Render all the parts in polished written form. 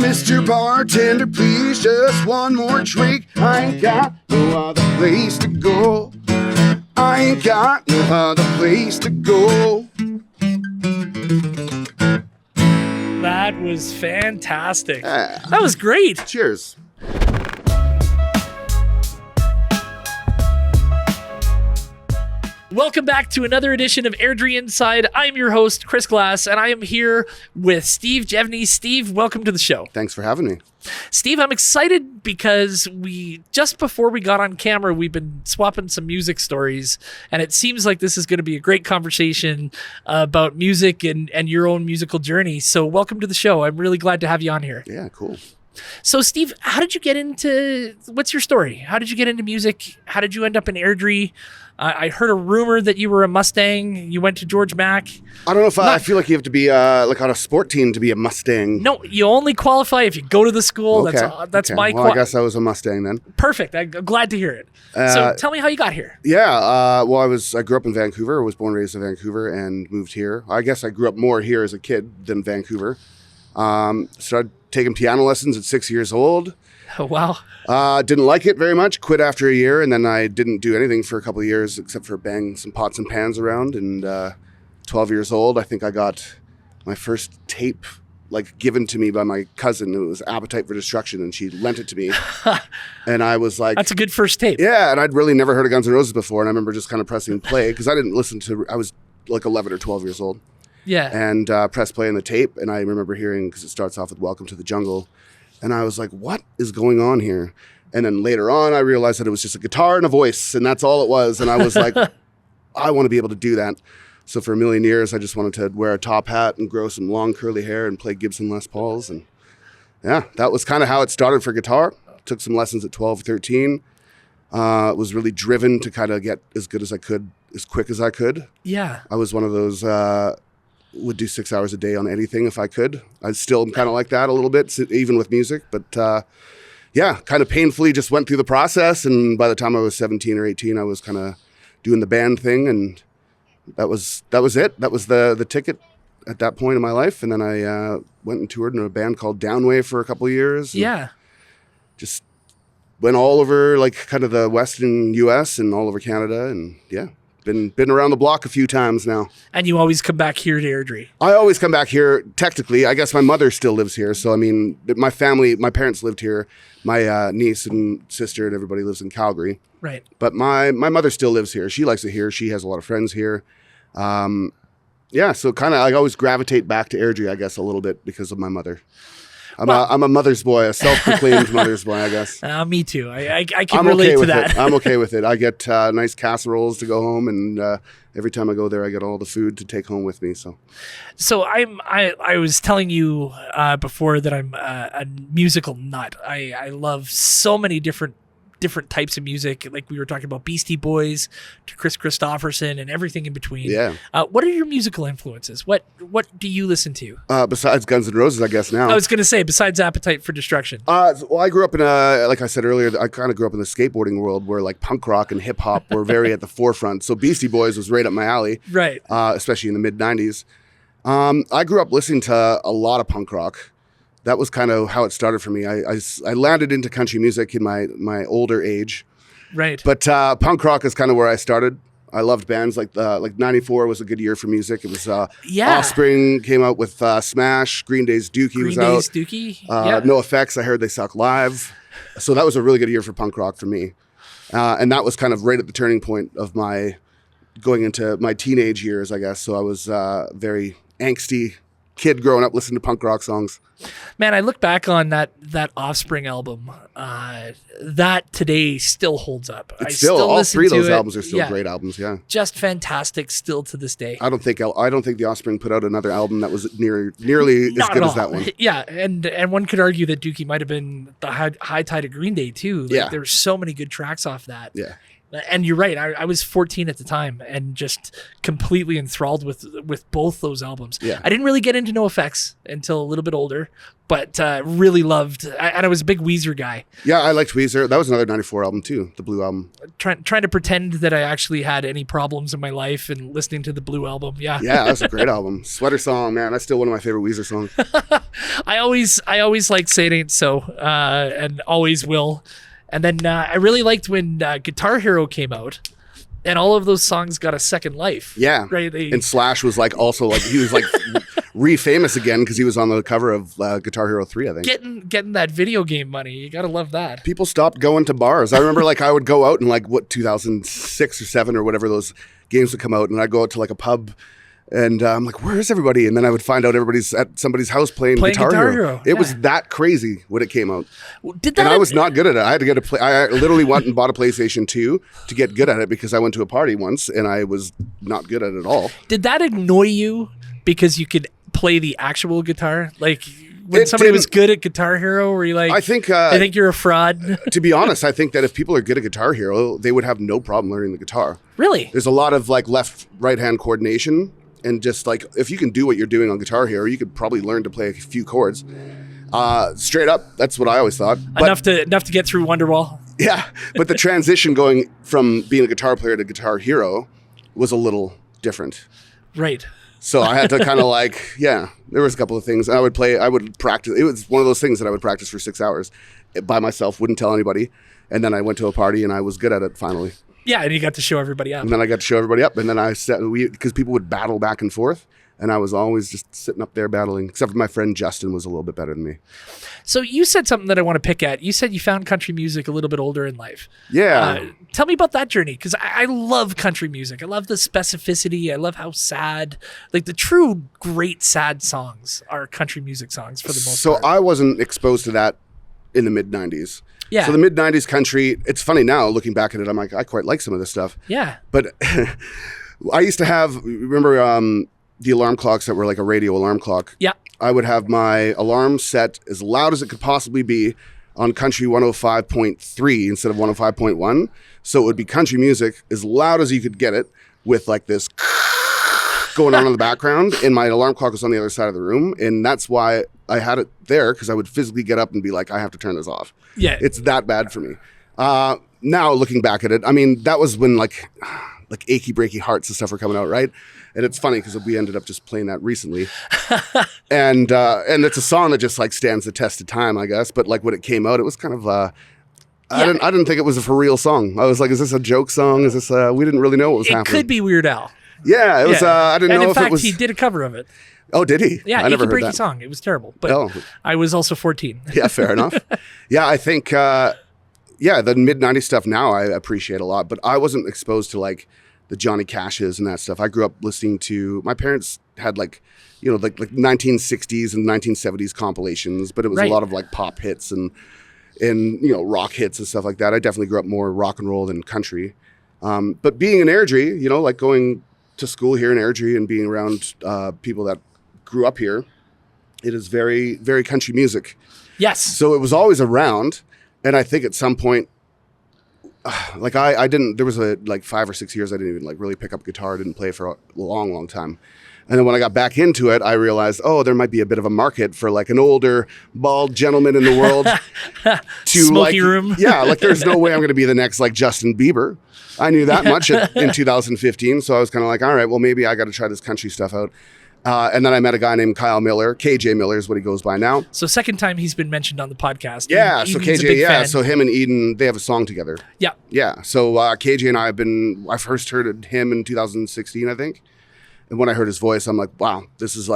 Mr. Bartender, please, just one more drink. I ain't got no other place to go. I ain't got no other place to go. That was fantastic. That was great. Cheers. Welcome back to another edition of Airdrie Inside. I'm your host, Chris Glass, and I am here with Steve Jevne. Steve, welcome to the show. Thanks for having me. Steve, I'm excited because just before we got on camera, we've been swapping some music stories, and it seems like this is going to be a great conversation about music and your own musical journey. So welcome to the show. I'm really glad to have you on here. Yeah, cool. So Steve, what's your story? How did you get into music? How did you end up in Airdrie? I heard a rumor that you were a Mustang. You went to George Mack. I don't know if I feel like you have to be like on a sport team to be a Mustang. No, you only qualify if you go to the school. Okay. That's okay. my Well, I guess I was a Mustang then. Perfect. I'm glad to hear it. So tell me how you got here. Yeah, well, I grew up in Vancouver. I was born and raised in Vancouver and moved here. I guess I grew up more here as a kid than Vancouver. Started taking piano lessons at 6 years old. Oh, wow. Didn't like it very much, quit after a year, and then I didn't do anything for a couple of years except for bang some pots and pans around. And 12 years old, I think I got my first tape given to me by my cousin. It was Appetite for Destruction, and she lent it to me. And I was like... That's a good first tape. Yeah, and I'd really never heard of Guns N' Roses before, and I remember just kind of pressing play, because I didn't listen to... I was like 11 or 12 years old. Yeah. And press play on the tape, and I remember hearing, because it starts off with Welcome to the Jungle, and I was like, what is going on here? And then later on, I realized that it was just a guitar and a voice, and that's all it was. And I was like, I want to be able to do that. So for a million years, I just wanted to wear a top hat and grow some long curly hair and play Gibson Les Pauls. And yeah, that was kind of how it started for guitar. Took some lessons at 12, 13. Was really driven to kind of get as good as I could, as quick as I could. Yeah. I was one of those... would do 6 hours a day on anything if I could. I still am kind of like that a little bit, even with music. But yeah, kind of painfully just went through the process. And by the time I was 17 or 18, I was kind of doing the band thing. And that was it. That was the ticket at that point in my life. And then I went and toured in a band called Downway for a couple of years. Yeah. Just went all over kind of the Western US and all over Canada. And yeah. Been around the block a few times now. And you always come back here to Airdrie? I always come back here, technically. I guess my mother still lives here. So, I mean, my parents lived here. My niece and sister and everybody lives in Calgary. Right. But my mother still lives here. She likes it here. She has a lot of friends here. Yeah, so kind of I always gravitate back to Airdrie, I guess, a little bit because of my mother. I'm a mother's boy, a self-proclaimed mother's boy, I guess. Me too. I can relate to that. I'm okay with it. I get nice casseroles to go home, and every time I go there, I get all the food to take home with me. So I was telling you before that I'm a musical nut. I love so many different types of music. Like we were talking about Beastie Boys to Chris Christopherson and everything in between. Yeah. What are your musical influences? What do you listen to? Besides Guns N' Roses, I guess now. I was going to say, besides Appetite for Destruction. Well, I grew up in like I said earlier, I kind of grew up in the skateboarding world where like punk rock and hip hop were very at the forefront. So Beastie Boys was right up my alley. Right. Especially in the mid 90s. I grew up listening to a lot of punk rock. That was kind of how it started for me. I landed into country music in my older age. Right. But punk rock is kind of where I started. I loved bands like 94 was a good year for music. It was Offspring came out with Smash, Green Day's Dookie was out. Dookie. No Effects, I heard they suck live. So that was a really good year for punk rock for me. And that was kind of right at the turning point of my going into my teenage years, I guess. So I was very angsty kid growing up listening to punk rock songs. Man, I look back on that Offspring album. That today still holds up. It's still all three of those albums are still great albums. Yeah, just fantastic still to this day. I don't think the Offspring put out another album that was nearly as good as that one. Yeah, and one could argue that Dookie might have been the high tide of Green Day too. There's so many good tracks off that. Yeah. And you're right. I was 14 at the time and just completely enthralled with both those albums. Yeah. I didn't really get into NoFX until a little bit older, but really loved. And I was a big Weezer guy. Yeah, I liked Weezer. That was another 94 album too, the Blue album. Trying to pretend that I actually had any problems in my life and listening to the Blue album. Yeah. Yeah, that was a great album. Sweater Song, man. That's still one of my favorite Weezer songs. I always liked Say It Ain't So, and always will. And then I really liked when Guitar Hero came out, and all of those songs got a second life. Yeah, right. And Slash was like also like he was like re-famous again because he was on the cover of Guitar Hero 3, I think. Getting that video game money, you gotta love that. People stopped going to bars. I remember like I would go out in like 2006 or 7 or whatever those games would come out, and I'd go out to like a pub. And I'm like, where is everybody? And then I would find out everybody's at somebody's house playing Guitar Hero. It was that crazy when it came out. And I was not good at it. I had to get I literally went and bought a PlayStation 2 to get good at it because I went to a party once and I was not good at it at all. Did that annoy you because you could play the actual guitar? Like when somebody was good at Guitar Hero, were you like, I think you're a fraud? To be honest, I think that if people are good at Guitar Hero, they would have no problem learning the guitar. Really? There's a lot of like right hand coordination. And just like, if you can do what you're doing on Guitar Hero, you could probably learn to play a few chords. Straight up, that's what I always thought. Enough to get through Wonderwall. Yeah, but the transition going from being a guitar player to Guitar Hero was a little different. Right. So I had to kind of like, yeah, there was a couple of things. I would practice. It was one of those things that I would practice for 6 hours by myself, wouldn't tell anybody. And then I went to a party and I was good at it finally. Yeah, and you got to show everybody up. And then I got to show everybody up. And then because people would battle back and forth. And I was always just sitting up there battling, except for my friend Justin was a little bit better than me. So you said something that I want to pick at. You said you found country music a little bit older in life. Yeah. Tell me about that journey, because I love country music. I love the specificity. I love how sad, like the true great sad songs are country music songs for the most part. So I wasn't exposed to that in the mid-90s. Yeah. So the mid-90s country, it's funny now, looking back at it, I'm like, I quite like some of this stuff. Yeah. But I used to have, remember the alarm clocks that were like a radio alarm clock? Yeah. I would have my alarm set as loud as it could possibly be on country 105.3 instead of 105.1. So it would be country music as loud as you could get it with like this going on in the background. And my alarm clock was on the other side of the room. And that's why I had it there, because I would physically get up and be like, I have to turn this off. Yeah. It's that bad for me. Now looking back at it, I mean, that was when like Achy Breaky Hearts and stuff were coming out, right? And it's funny because we ended up just playing that recently. and it's a song that just like stands the test of time, I guess. But like when it came out, it was kind of, I didn't think it was a for real song. I was like, is this a joke song? Is this, we didn't really know what was happening. It could be Weird Al. Yeah, it was, I didn't know if in it was. fact, he did a cover of it. Oh, did he? Yeah, I never heard Breaky that song. It was terrible, but I was also 14. Yeah, fair enough. Yeah, I think, the mid-90s stuff now I appreciate a lot, but I wasn't exposed to like the Johnny Cashes and that stuff. I grew up listening to, my parents had like 1960s and 1970s compilations, but it was a lot of like pop hits and rock hits and stuff like that. I definitely grew up more rock and roll than country. But being in Airdrie, like going to school here in Airdrie and being around people that grew up here, it is very, very country music. Yes. So it was always around. And I think at some point, like I didn't, there was like 5 or 6 years I didn't even like really pick up guitar. I didn't play for a long, long time. And then when I got back into it, I realized, there might be a bit of a market for like an older, bald gentleman in the world to smoky room. Yeah, like there's no way I'm going to be the next like Justin Bieber. I knew that much in 2015. So I was kind of like, all right, well, maybe I got to try this country stuff out. And then I met a guy named Kyle Miller. KJ Miller is what he goes by now. So second time he's been mentioned on the podcast. Yeah, so Eden's KJ, fan. So him and Eden, they have a song together. Yeah. Yeah, so KJ and I first heard him in 2016, I think. And when I heard his voice, I'm like, wow, this is the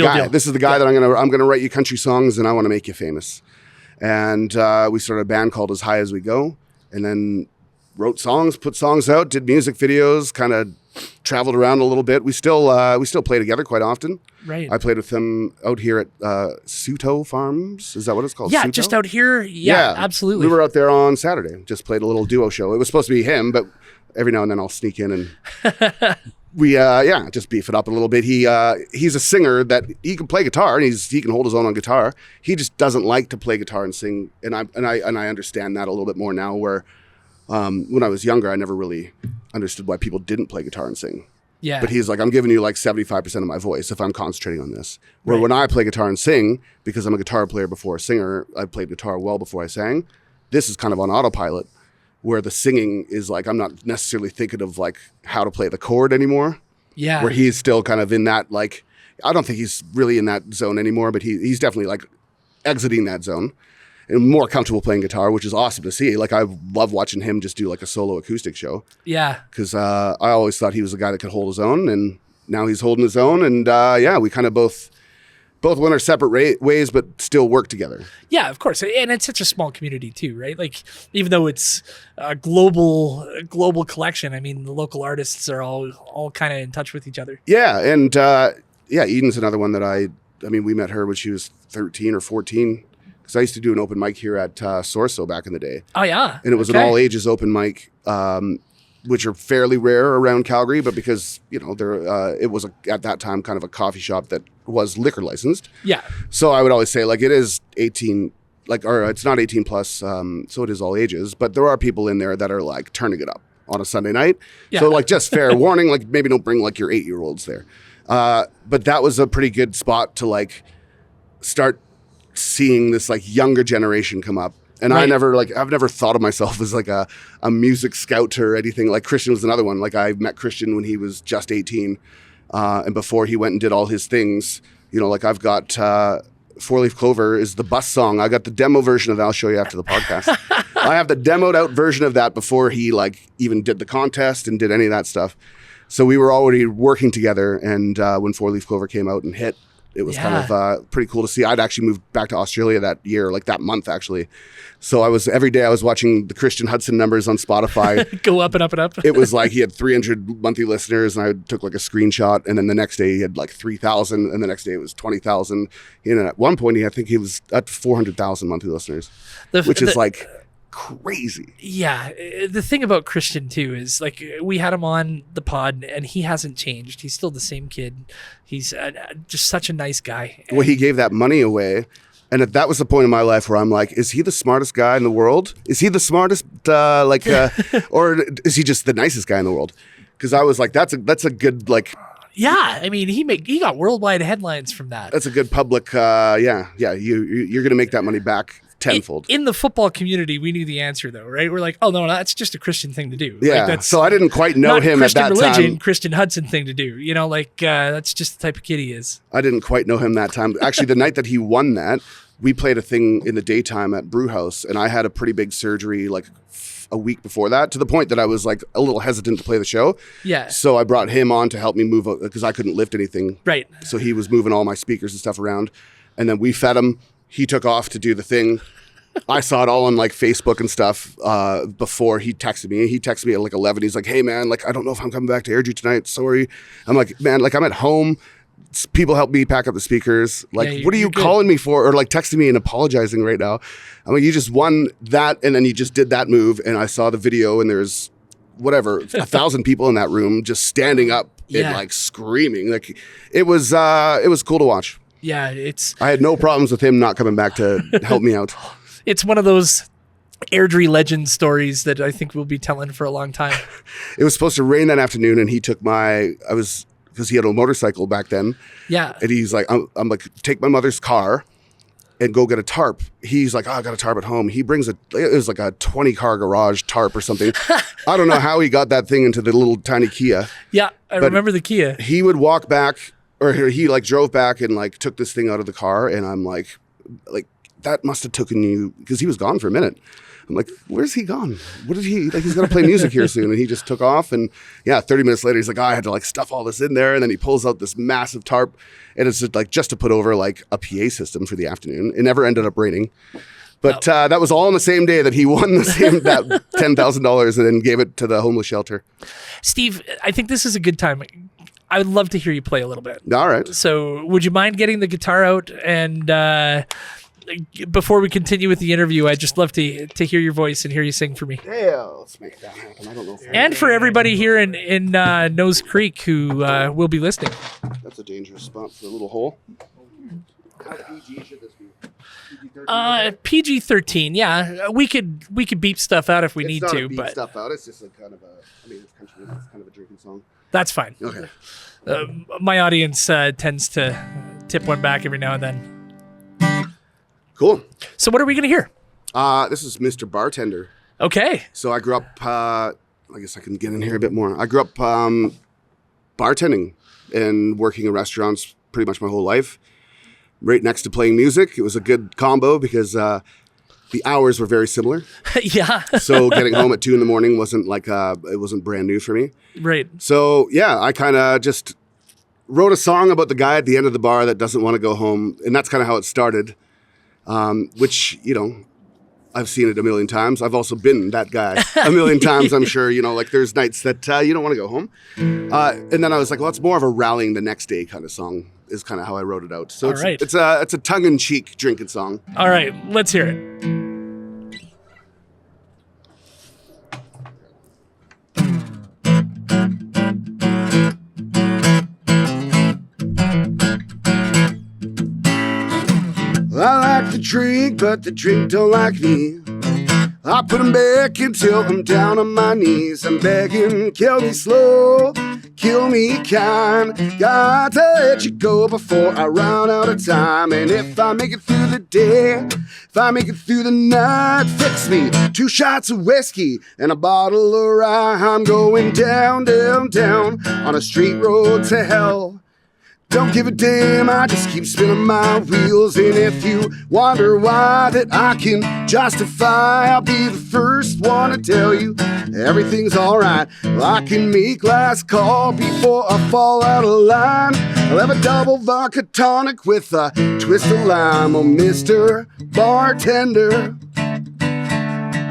guy. Deal. This is the guy that I'm gonna write you country songs and I want to make you famous. And we started a band called As High As We Go, and then wrote songs, put songs out, did music videos, kind of traveled around a little bit. We still play together quite often. Right. I played with them out here at Suto Farms. Is that what it's called? Yeah, Suto? just out here. Yeah, absolutely. We were out there on Saturday. Just played a little duo show. It was supposed to be him, but every now and then I'll sneak in and we just beef it up a little bit. He's a singer that he can play guitar and he can hold his own on guitar. He just doesn't like to play guitar and sing. And I understand that a little bit more now, where When I was younger, I never really understood why people didn't play guitar and sing. Yeah. But he's like, I'm giving you like 75% of my voice if I'm concentrating on this. Where Right. when I play guitar and sing, because I'm a guitar player before a singer, I played guitar well before I sang. This is kind of on autopilot, where the singing is like, I'm not necessarily thinking of like how to play the chord anymore. Yeah. Where he's still kind of in that, like, I don't think he's really in that zone anymore, but he's definitely like exiting that zone and more comfortable playing guitar, which is awesome to see. Like, I love watching him just do like a solo acoustic show. Yeah. Because I always thought he was a guy that could hold his own, and now he's holding his own. And we kind of both went our separate ways, but still work together. Yeah, of course. And it's such a small community too, right? Like, even though it's a global collection, I mean, the local artists are all kind of in touch with each other. Yeah, and Eden's another one that we met her when she was 13 or 14. Because I used to do an open mic here at Sorso back in the day. Oh, yeah. And it was an all ages open mic, which are fairly rare around Calgary, but because, it was at that time kind of a coffee shop that was liquor licensed. Yeah. So I would always say, like, it is 18, or it's not 18 plus, so it is all ages, but there are people in there that are like turning it up on a Sunday night. Yeah. So like, just fair warning, like maybe don't bring like your 8-year-olds there. But that was a pretty good spot to like start seeing this like younger generation come up. And Right. I've never thought of myself as like a music scout or anything. Like Christian was another one. Like I met Christian when he was just 18. And before he went and did all his things, like I've got 4-Leaf Clover is the bus song. I got the demo version of that. I'll show you after the podcast. I have the demoed out version of that before he like even did the contest and did any of that stuff. So we were already working together. And when 4-Leaf Clover came out and hit, it was kind of pretty cool to see. I'd actually moved back to Australia that year, like that month actually. So every day I was watching the Christian Hudson numbers on Spotify. Go up and up and up. It was like he had 300 monthly listeners, and I took like a screenshot, and then the next day he had like 3,000, and the next day it was 20,000. And at one point I think he was at 400,000 monthly listeners, which is like crazy. Yeah. The thing about Christian too is like we had him on the pod and he hasn't changed. He's still the same kid. He's just such a nice guy. Well, he gave that money away. And that was the point in my life where I'm like, is he the smartest guy in the world? Is he the smartest, or is he just the nicest guy in the world? Because I was like, that's a good, like... Yeah, I mean, he got worldwide headlines from that. That's a good public, you're going to make that money back tenfold. In the football community, we knew the answer though, right? We're like, oh no, that's just a Christian thing to do. Yeah, that's so I didn't quite know not him Christian at that religion, time. Christian Hudson thing to do. That's just the type of kid he is. I didn't quite know him that time. Actually, the night that he won that, we played a thing in the daytime at Brewhouse, and I had a pretty big surgery like a week before that, to the point that I was like a little hesitant to play the show. Yeah. So I brought him on to help me move, because I couldn't lift anything. Right. So he was moving all my speakers and stuff around, and then we fed him. He took off to do the thing. I saw it all on like Facebook and stuff before he texted me. He texted me at like 11. He's like, hey man, like I don't know if I'm coming back to Airdrie tonight. Sorry. I'm like, man, like I'm at home. People help me pack up the speakers. Like, what are you calling me for? Or like texting me and apologizing right now? I'm like, you just won that, and then you just did that move. And I saw the video, and there's 1,000 people in that room just standing up and like screaming. Like it was cool to watch. Yeah, I had no problems with him not coming back to help me out. It's one of those Airdrie legend stories that I think we'll be telling for a long time. It was supposed to rain that afternoon, and he took because he had a motorcycle back then. Yeah. And he's like, I'm like, take my mother's car and go get a tarp. He's like, I got a tarp at home. He brings it was like a 20-car garage tarp or something. I don't know how he got that thing into the little tiny Kia. Yeah, I remember the Kia. He would walk back, or he like drove back and like took this thing out of the car, and I'm like that must have taken you, because he was gone for a minute. I'm like, where's he gone? What did he, like, he's going to play music here soon. And he just took off. And 30 minutes later, he's like, I had to like stuff all this in there. And then he pulls out this massive tarp, and it's just to put over like a PA system for the afternoon. It never ended up raining. But that was all on the same day that he won that $10,000 and then gave it to the homeless shelter. Steve, I think this is a good time. I would love to hear you play a little bit. All right. So would you mind getting the guitar out? And before we continue with the interview, I'd just love to hear your voice and hear you sing for me. Yeah, let's make that happen. I don't know. And for everybody here in Nose Creek who will be listening. That's a dangerous spot for a little hole. How PG should this be? PG-13. Yeah, we could beep stuff out if we need It's not to, a beep but stuff out. It's just a kind of a. I mean, it's country. It's kind of a drinking song. that's fine. Okay. My audience tends to tip one back every now and then. Cool. So what are we gonna hear? This is Mr. Bartender. Okay. So I grew up. I guess I can get in here a bit more. I grew up bartending and working in restaurants pretty much my whole life. Right next to playing music, it was a good combo because the hours were very similar. Yeah. So getting home at 2 a.m. wasn't like it wasn't brand new for me. Right. So yeah, I kind of just wrote a song about the guy at the end of the bar that doesn't want to go home, and that's kind of how it started. Which I've seen it a million times. I've also been that guy a million times. I'm sure like there's nights that you don't want to go home, and then I was like, well, it's more of a rallying the next day kind of song. Is kind of how I wrote it out. So it's a tongue-in-cheek drinking song. All right, let's hear it. I like the drink, but the drink don't like me. I put 'em back until I'm down on my knees. I'm begging, kill me slow, kill me kind. Got to let you go before I run out of time. And if I make it through the day, if I make it through the night, fix me 2 shots of whiskey and a bottle of rye. I'm going down, down, down on a straight road to hell. Don't give a damn, I just keep spinning my wheels. And if you wonder why that I can justify, I'll be the first one to tell you everything's alright. I can make last call before I fall out of line. I'll have a double vodka tonic with a twist of lime. Oh, Mr. Bartender,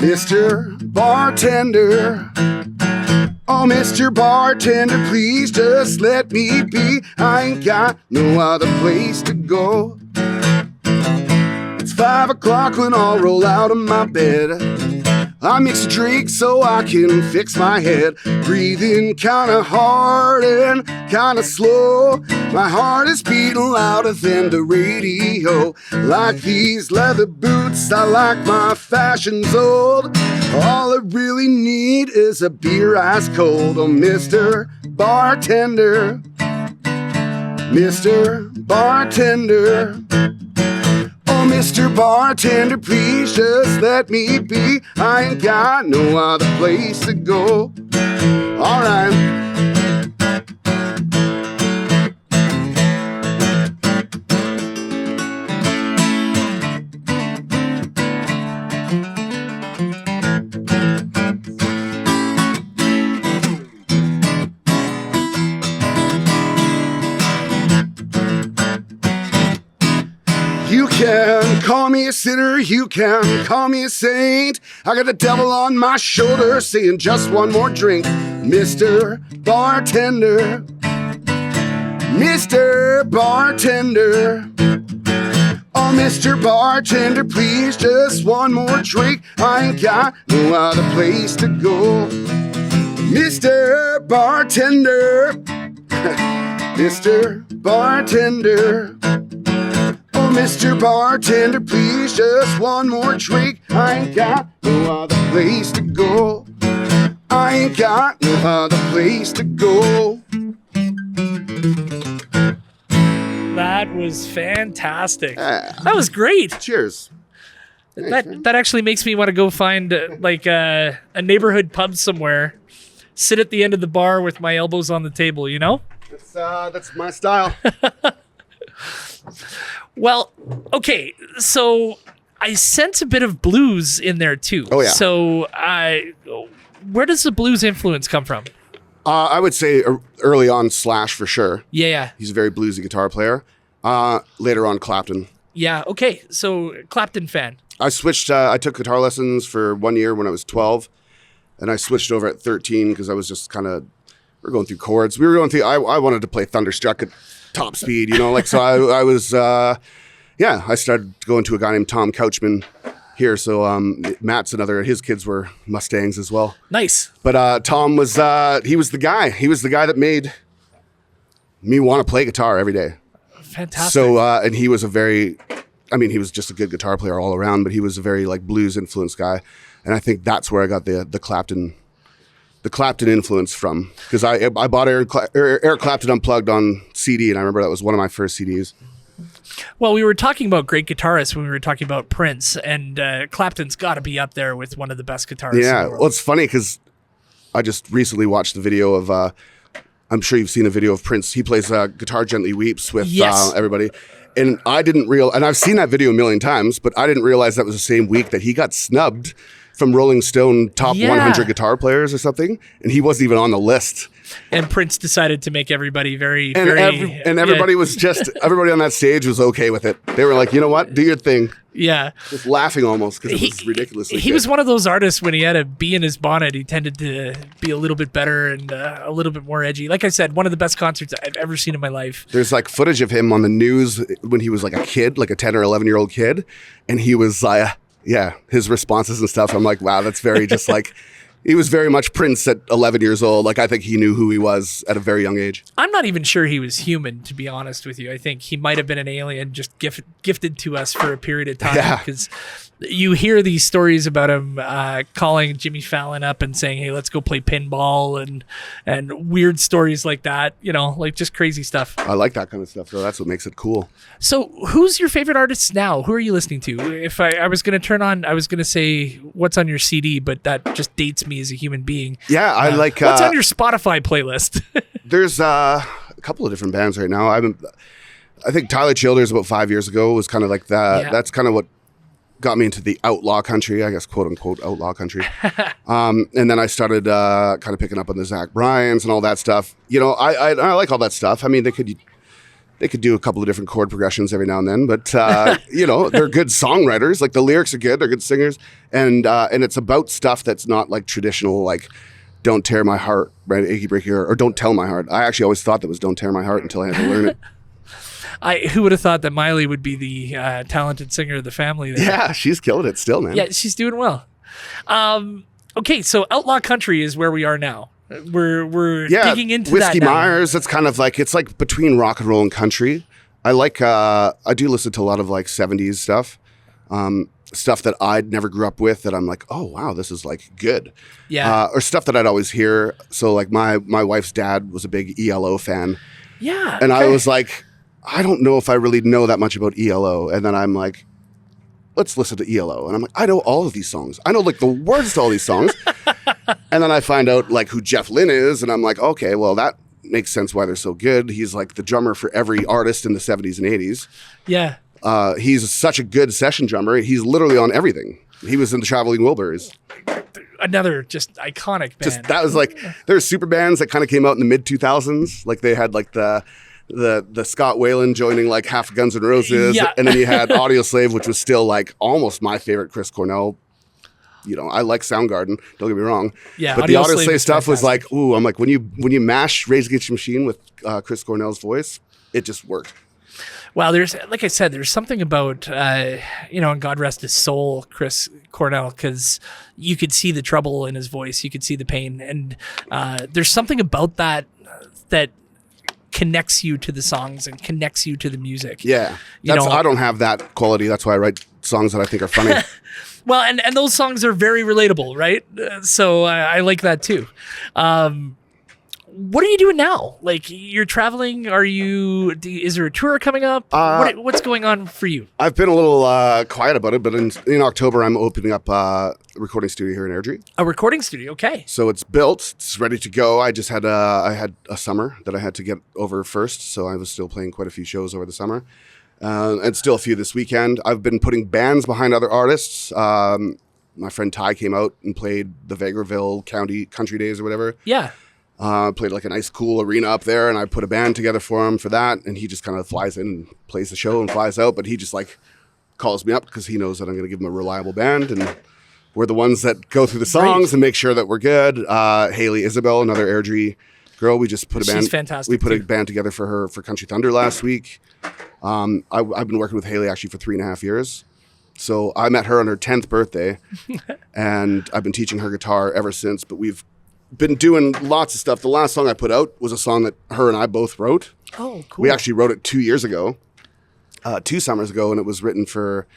Mr. Bartender. Oh, Mr. Bartender, please just let me be. I ain't got no other place to go. It's 5 o'clock when I'll roll out of my bed. I mix a drink so I can fix my head. Breathing kinda hard and kinda slow. My heart is beating louder than the radio. Like these leather boots, I like my fashions old. All I really need is a beer ice cold. Oh, Mr. Bartender, Mr. Bartender. Oh, Mr. Bartender, please just let me be. I ain't got no other place to go. All right. You can call me a sinner, you can call me a saint. I got the devil on my shoulder saying just one more drink. Mr. Bartender, Mr. Bartender. Oh, Mr. Bartender, please just one more drink. I ain't got no other place to go. Mr. Bartender, Mr. Bartender. Oh, Mr. Bartender, please just one more drink. I ain't got no other place to go. I ain't got no other place to go. That was fantastic. That was great. Cheers. That actually makes me want to go find like a neighborhood pub somewhere, sit at the end of the bar with my elbows on the table, That's my style. Well, okay, so I sense a bit of blues in there too. Oh, yeah. So where does the blues influence come from? I would say early on Slash for sure. Yeah. He's a very bluesy guitar player. Later on Clapton. Yeah, okay, so Clapton fan. I switched, I took guitar lessons for 1 year when I was 12, and I switched over at 13 because I was just kind of, we're going through chords. I wanted to play Thunderstruck at top speed, so I was, I started going to a guy named Tom Couchman here. So Matt's his kids were Mustangs as well. Nice. But Tom was, he was the guy that made me want to play guitar every day. Fantastic. So, and he was a very I mean, he was just a good guitar player all around, but he was a very like blues influenced guy. And I think that's where I got the Clapton influence from, because I bought Eric Clapton Unplugged on CD, and I remember that was one of my first CDs. Well, we were talking about great guitarists when we were talking about Prince, and Clapton's got to be up there with one of the best guitarists in the world. Well, it's funny because I just recently watched the video of, I'm sure you've seen a video of Prince. He plays Guitar Gently Weeps with everybody. And I didn't and I've seen that video a million times, but I didn't realize that was the same week that he got snubbed from Rolling Stone top 100 guitar players or something, and he wasn't even on the list. And Prince decided to make everybody very, everybody was just, everybody on that stage was okay with it. They were like, you know what, do your thing. Yeah. Just laughing almost because it was ridiculously He good. was one of those artists, when he had a bee in his bonnet, he tended to be a little bit better and a little bit more edgy. Like I said, one of the best concerts I've ever seen in my life. There's like footage of him on the news when he was like a kid, like a 10 or 11-year-old kid, and he was his responses and stuff. I'm like, wow, that's very just like, he was very much Prince at 11 years old. Like, I think he knew who he was at a very young age. I'm not even sure he was human, to be honest with you. I think he might have been an alien just gifted to us for a period of time, because you hear these stories about him calling Jimmy Fallon up and saying, hey, let's go play pinball, and weird stories like that, like just crazy stuff. I like that kind of stuff, though. That's what makes it cool. So who's your favorite artists now? Who are you listening to? If I was going to turn on, I was going to say what's on your CD, but that just dates me as a human being. Yeah, I like... what's on your Spotify playlist? There's a couple of different bands right now. I think Tyler Childers about 5 years ago was kind of like that. Yeah. That's kind of what got me into the outlaw country, I guess, quote unquote outlaw country. And then I started kind of picking up on the Zach Bryans and all that stuff. I like all that stuff. I mean, they could do a couple of different chord progressions every now and then, but they're good songwriters. Like, the lyrics are good, they're good singers, and it's about stuff that's not like traditional, like "Don't Tear My Heart," right? "Achy Breaky," or "Don't Tell My Heart." I actually always thought that was "Don't Tear My Heart" until I had to learn it. Who would have thought that Miley would be the talented singer of the family there? Yeah, she's killing it still, man. Yeah, she's doing well. Okay, so outlaw country is where we are now. We're digging into Whiskey that now. Myers. It's kind of like, it's like between rock and roll and country. I like I do listen to a lot of like 70s stuff. Stuff that I'd never grew up with that I'm like, oh wow, this is like good. Yeah. Or stuff that I'd always hear. So like my wife's dad was a big ELO fan. Yeah. And I was like, I don't know if I really know that much about ELO. And then I'm like, let's listen to ELO. And I'm like, I know all of these songs. I know like the words to all these songs. And then I find out like who Jeff Lynne is. And I'm like, okay, well, that makes sense why they're so good. He's like the drummer for every artist in the 70s and 80s. Yeah. He's such a good session drummer. He's literally on everything. He was in the Traveling Wilburys. Another just iconic band. That was like, there's super bands that kind of came out in the mid 2000s. Like they had like the Scott Weiland joining like half Guns N' Roses. Yeah. And then you had Audioslave, which was still like almost my favorite Chris Cornell. I like Soundgarden, don't get me wrong. Yeah, but the Audioslave stuff was like, ooh, I'm like, when you mash Rage Against the Machine with Chris Cornell's voice, it just worked. Well, there's, like I said, there's something about, and God rest his soul, Chris Cornell, because you could see the trouble in his voice, you could see the pain, and there's something about that connects you to the songs and connects you to the music. Yeah, I don't have that quality. That's why I write songs that I think are funny. Well, and those songs are very relatable, right? So I like that too. What are you doing now? Like, you're traveling? Is there a tour coming up? What's going on for you? I've been a little quiet about it, but in October, I'm opening up a recording studio here in Airdrie. A recording studio, okay. So it's built, it's ready to go. I just had I had a summer that I had to get over first, so I was still playing quite a few shows over the summer. And still a few this weekend. I've been putting bands behind other artists. My friend Ty came out and played the Vegreville County Country Days or whatever. Yeah. Played like a nice cool arena up there, and I put a band together for him for that, and he just kind of flies in and plays the show and flies out, but he just like calls me up because he knows that I'm going to give him a reliable band, and we're the ones that go through the songs and make sure that we're good. Haley Isabel, another Airdrie girl, we just put a band. She's fantastic. We put a band together for her for Country Thunder last week. I've been working with Haley actually for 3.5 years. So I met her on her 10th birthday, and I've been teaching her guitar ever since, but we've been doing lots of stuff. The last song I put out was a song that her and I both wrote. Oh, cool. We actually wrote it 2 years ago. 2 summers ago, and it was written for,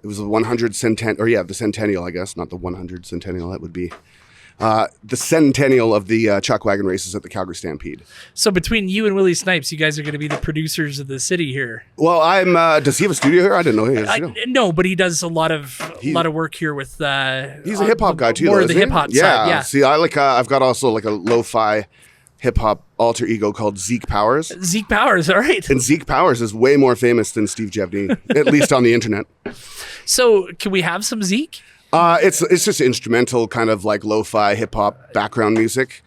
it was the 100 centennial, or yeah, the centennial, I guess, not the 100 centennial, that would be. The centennial of the chuck wagon races at the Calgary Stampede. So between you and Willie Snipes, you guys are going to be the producers of the city here. Well, I'm. Does he have a studio here? I didn't know he has a studio. No, but he does a lot of work here with. He's a hip hop guy too. More though, of the isn't he? hip hop side. Yeah. See, I like. I've got also like a lo-fi hip hop alter ego called Zeke Powers. Zeke Powers, all right. And Zeke Powers is way more famous than Steve Jevne, at least on the internet. So, can we have some Zeke? It's just instrumental, kind of like lo-fi hip hop background music.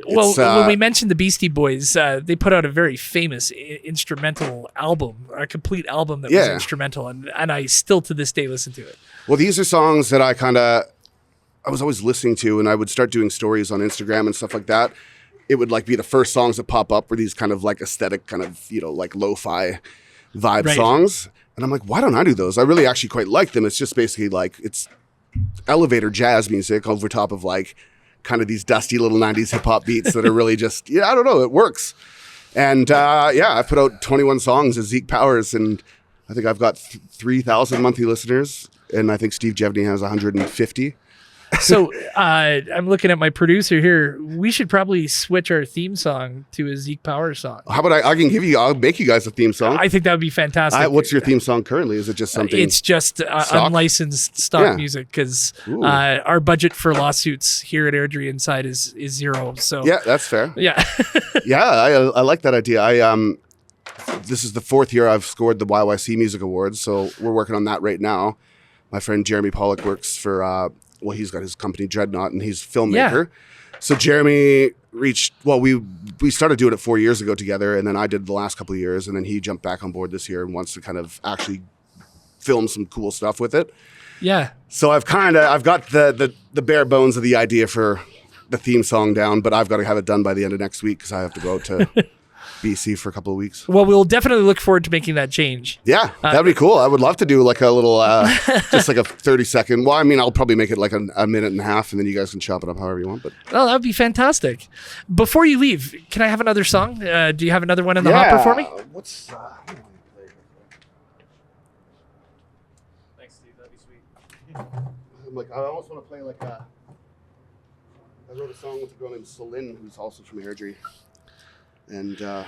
Well, when we mentioned the Beastie Boys, they put out a very famous instrumental album, a complete album that was instrumental, and I still to this day listen to it. Well, these are songs that I was always listening to, and I would start doing stories on Instagram and stuff like that. It would like be the first songs that pop up were these kind of like aesthetic, kind of, like lo-fi vibe songs. And I'm like, why don't I do those? I really actually quite like them. It's just basically like, it's elevator jazz music over top of like kind of these dusty little 90s hip hop beats that are really just, I don't know, it works. And I put out 21 songs as Zeke Powers, and I think I've got 3,000 monthly listeners, and I think Steve Jevne has 150. So I'm looking at my producer here. We should probably switch our theme song to a Zeke Powers song. How about I'll make you guys a theme song. I think that would be fantastic. What's your theme song currently? Is it just something? It's just unlicensed stock music, because our budget for lawsuits here at Airdrie Inside is 0. So yeah, that's fair. Yeah. I like that idea. This is the 4th year I've scored the YYC Music Awards, so we're working on that right now. My friend Jeremy Pollock works for he's got his company Dreadnought, and he's a filmmaker. Yeah. So Jeremy we started doing it 4 years ago together, and then I did the last couple of years, and then he jumped back on board this year and wants to kind of actually film some cool stuff with it. Yeah. So I've got the bare bones of the idea for the theme song down, but I've got to have it done by the end of next week because I have to go out to BC for a couple of weeks. Well, we'll definitely look forward to making that change. Yeah, that'd be cool. I would love to do like a little, just like a 30-second. Well, I mean, I'll probably make it like a minute and a half, and then you guys can chop it up however you want. But that would be fantastic. Before you leave, can I have another song? Do you have another one in the hopper for me? Thanks, Steve. That'd be sweet. I almost want to play like I wrote a song with a girl named Celine, who's also from Airdrie. And I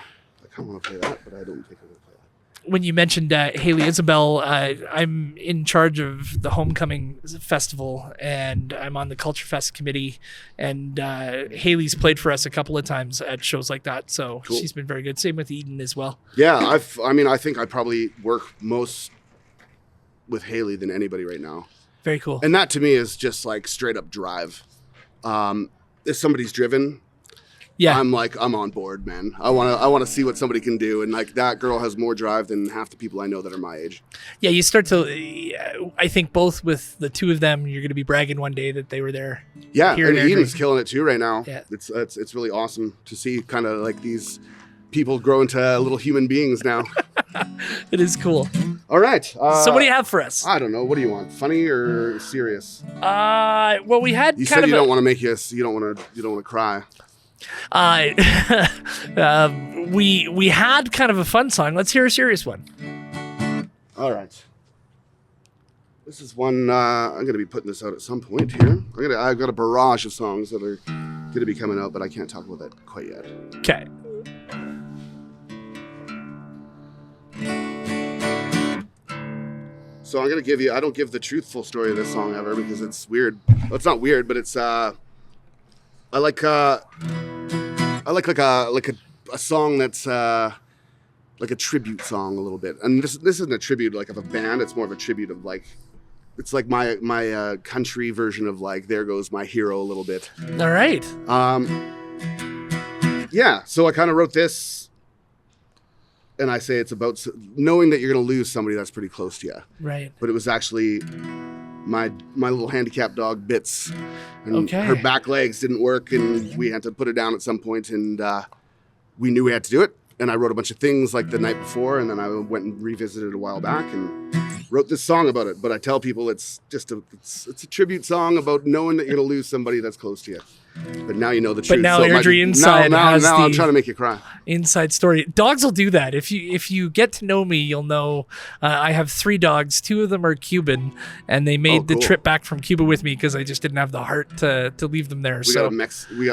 kind of want to play that, but I don't think I'm going to play that. When you mentioned Haley Isabel, I'm in charge of the Homecoming Festival, and I'm on the Culture Fest committee. And Haley's played for us a couple of times at shows like that, so cool. She's been very good. Same with Eden as well. Yeah, I think I probably work most with Haley than anybody right now. Very cool. And that to me is just like straight up drive. If somebody's driven, I'm on board, man. I want to see what somebody can do, and like that girl has more drive than half the people I know that are my age. Yeah, you start to. I think both with the two of them, you're going to be bragging one day that they were there. Yeah, and Eden's killing it too right now. Yeah, it's really awesome to see kind of like these people grow into little human beings now. It is cool. All right. So what do you have for us? I don't know. What do you want? Funny or serious? Well, we had. You said you don't want to make us. You don't want to cry. We had kind of a fun song. Let's hear a serious one. All right. This is one I'm going to be putting this out at some point here. I've got a barrage of songs that are going to be coming out, but I can't talk about that quite yet. Okay. So I'm going to give you. I don't give the truthful story of this song ever because it's weird. Well, it's not weird, but it's. I like a song that's like a tribute song a little bit. And this isn't a tribute like of a band. It's more of a tribute of like, it's like my country version of like There Goes My Hero a little bit. All right. Yeah. So I kind of wrote this, and I say it's about knowing that you're going to lose somebody that's pretty close to you. Right. But it was actually my little handicapped dog Bits, and her back legs didn't work, and we had to put her down at some point, and we knew we had to do it. And I wrote a bunch of things like the night before, and then I went and revisited it a while back, and wrote this song about it, but I tell people it's just it's a tribute song about knowing that you're going to lose somebody that's close to you. But now you know the truth. But now Airdrie Inside has now the I'm trying to make you cry. Inside story. Dogs will do that. If you get to know me, you'll know I have 3 dogs. 2 of them are Cuban, and they made the trip back from Cuba with me because I just didn't have the heart to leave them there. We got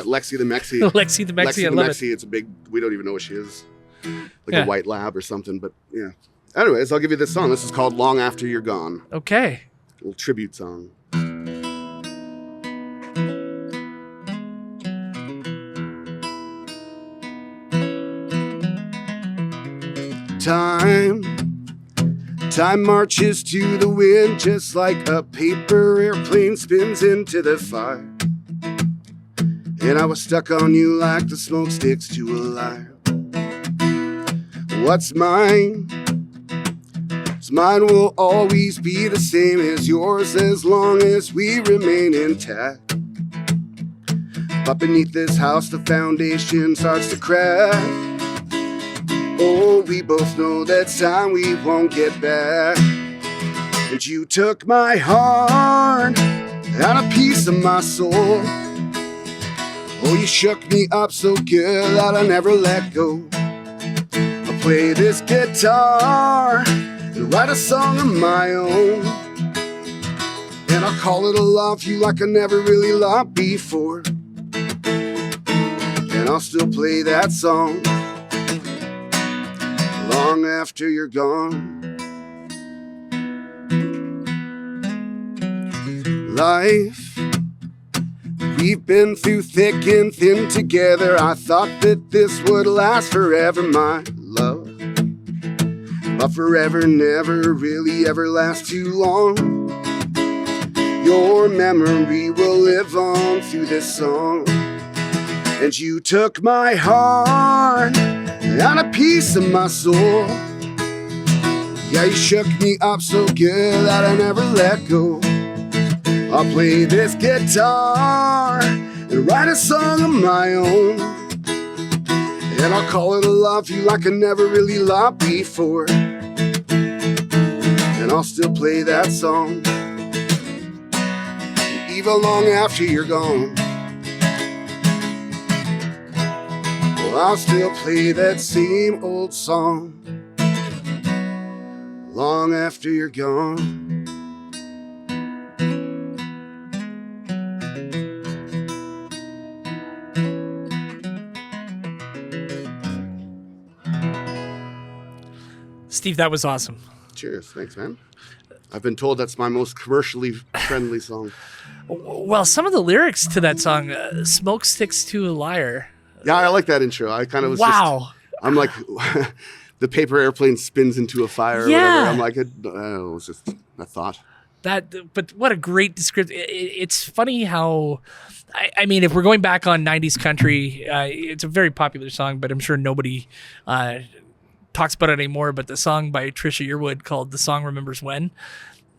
Lexi the Mexi. Lexi the Mexi. I love it. It's a big. We don't even know what she is. A white lab or something. But yeah. Anyways, I'll give you this song. This is called "Long After You're Gone." Okay. A little tribute song. Time marches to the wind just like a paper airplane spins into the fire. And I was stuck on you like the smoke sticks to a liar. What's mine? Mine will always be the same as yours as long as we remain intact. But beneath this house the foundation starts to crack. Oh, we both know that time we won't get back. And you took my heart and a piece of my soul. Oh, you shook me up so good that I never let go. I'll play this guitar and write a song of my own. And I'll call it a love you like I never really loved before. And I'll still play that song long after you're gone. Life, we've been through thick and thin together. I thought that this would last forever, my love. But forever never really ever lasts too long. Your memory will live on through this song. And you took my heart and a piece of my soul. Yeah, you shook me up so good that I never let go. I'll play this guitar and write a song of my own. And I'll call it a love you like I never really loved before. And I'll still play that song even long after you're gone. I'll still play that same old song long after you're gone. Steve, that was awesome. Cheers. Thanks, man. I've been told that's my most commercially friendly song. Well, some of the lyrics to that song, smoke sticks to a liar. Yeah, I like that intro. I kind of was I'm like, the paper airplane spins into a fire or whatever. I'm like, it was just a thought. But what a great description. It's funny how, I mean, if we're going back on 90s country, it's a very popular song, but I'm sure nobody talks about it anymore. But the song by Trisha Yearwood called "The Song Remembers When,"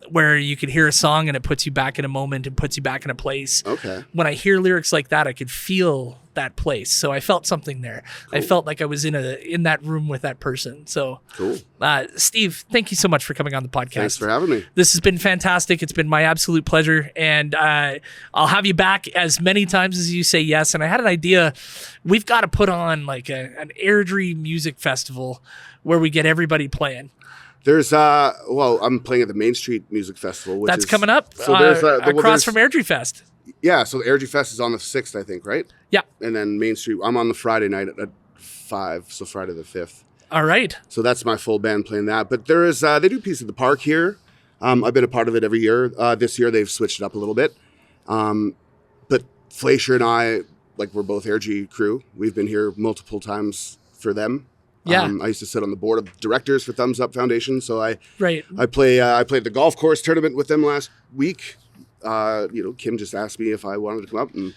where you could hear a song and it puts you back in a moment and puts you back in a place. Okay. When I hear lyrics like that, I could feel that place. So I felt something there. Cool. I felt like I was in that room with that person. So cool. Steve, thank you so much for coming on the podcast. Thanks for having me. This has been fantastic. It's been my absolute pleasure. And I'll have you back as many times as you say yes. And I had an idea. We've got to put on like an Airdrie music festival where we get everybody playing. There's I'm playing at the Main Street Music Festival, which that's coming up. So there's across from Airdrie Fest. Yeah, so the Airdrie Fest is on the 6th, I think, right? Yeah. And then Main Street, I'm on the Friday night at 5, so Friday the 5th. All right. So that's my full band playing that. But there is they do Piece of the Park here. I've been a part of it every year. This year they've switched it up a little bit. But Fleischer and I, like, we're both Airdrie crew. We've been here multiple times for them. Yeah. I used to sit on the board of directors for Thumbs Up Foundation, so I played the golf course tournament with them last week. Kim just asked me if I wanted to come up and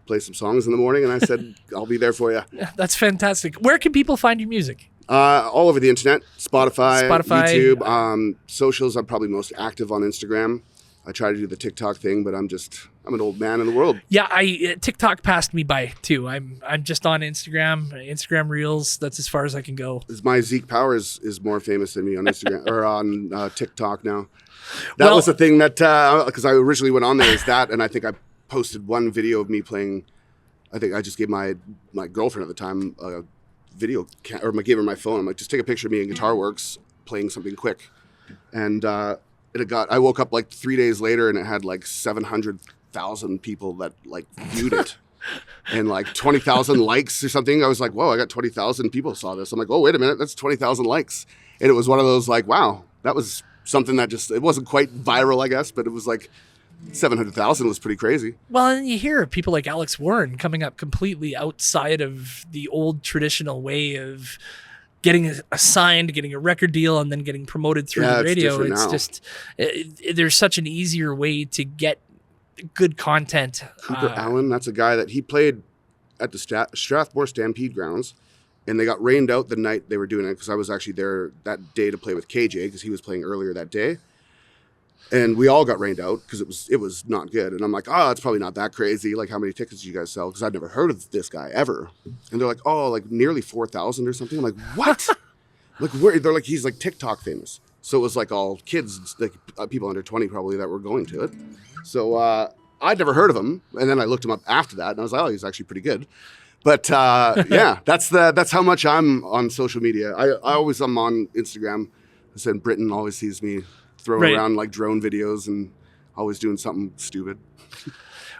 play some songs in the morning, and I said I'll be there for you. That's fantastic. Where can people find your music? All over the internet, Spotify, YouTube, socials. I'm probably most active on Instagram. I try to do the TikTok thing, but I'm an old man in the world. Yeah, TikTok passed me by too. I'm just on Instagram Reels. That's as far as I can go. My Zeke Powers is more famous than me on Instagram or on TikTok now. That was the thing that because I originally went on there is that, and I think I posted one video of me playing. I think I just gave my girlfriend at the time a video or I gave her my phone. I'm like, just take a picture of me in Guitar Works playing something quick, and I woke up like 3 days later and it had like 700,000 people that like viewed it and like 20,000 likes or something. I was like, whoa, I got 20,000 people saw this. I'm like, oh, wait a minute, that's 20,000 likes. And it was one of those like, wow, that was something that it wasn't quite viral, I guess, but it was like 700,000 was pretty crazy. Well, and you hear of people like Alex Warren coming up completely outside of the old traditional way of getting assigned, getting a record deal, and then getting promoted through the radio. It's just, there's such an easier way to get good content. Cooper Allen, that's a guy that he played at the Strathmore Stampede grounds, and they got rained out the night they were doing it because I was actually there that day to play with KJ because he was playing earlier that day. And we all got rained out because it was not good. And I'm like, oh, it's probably not that crazy. Like, how many tickets do you guys sell? Because I'd never heard of this guy ever. And they're like, oh, like nearly 4,000 or something. I'm like, what? Like, where? They're like, he's like TikTok famous. So it was like all kids, like people under 20 probably that were going to it. So I'd never heard of him. And then I looked him up after that, and I was like, oh, he's actually pretty good. But yeah, that's how much I'm on social media. I'm on Instagram. I said Britain always sees me throwing around like drone videos and always doing something stupid.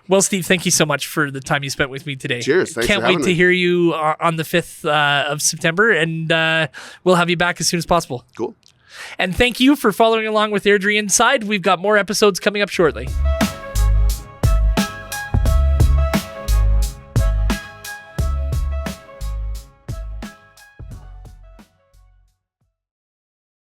Well, Steve, thank you so much for the time you spent with me today. Cheers. Thanks Can't for having wait me. to hear you on the 5th of September, and we'll have you back as soon as possible. Cool. And thank you for following along with Airdrie Inside. We've got more episodes coming up shortly.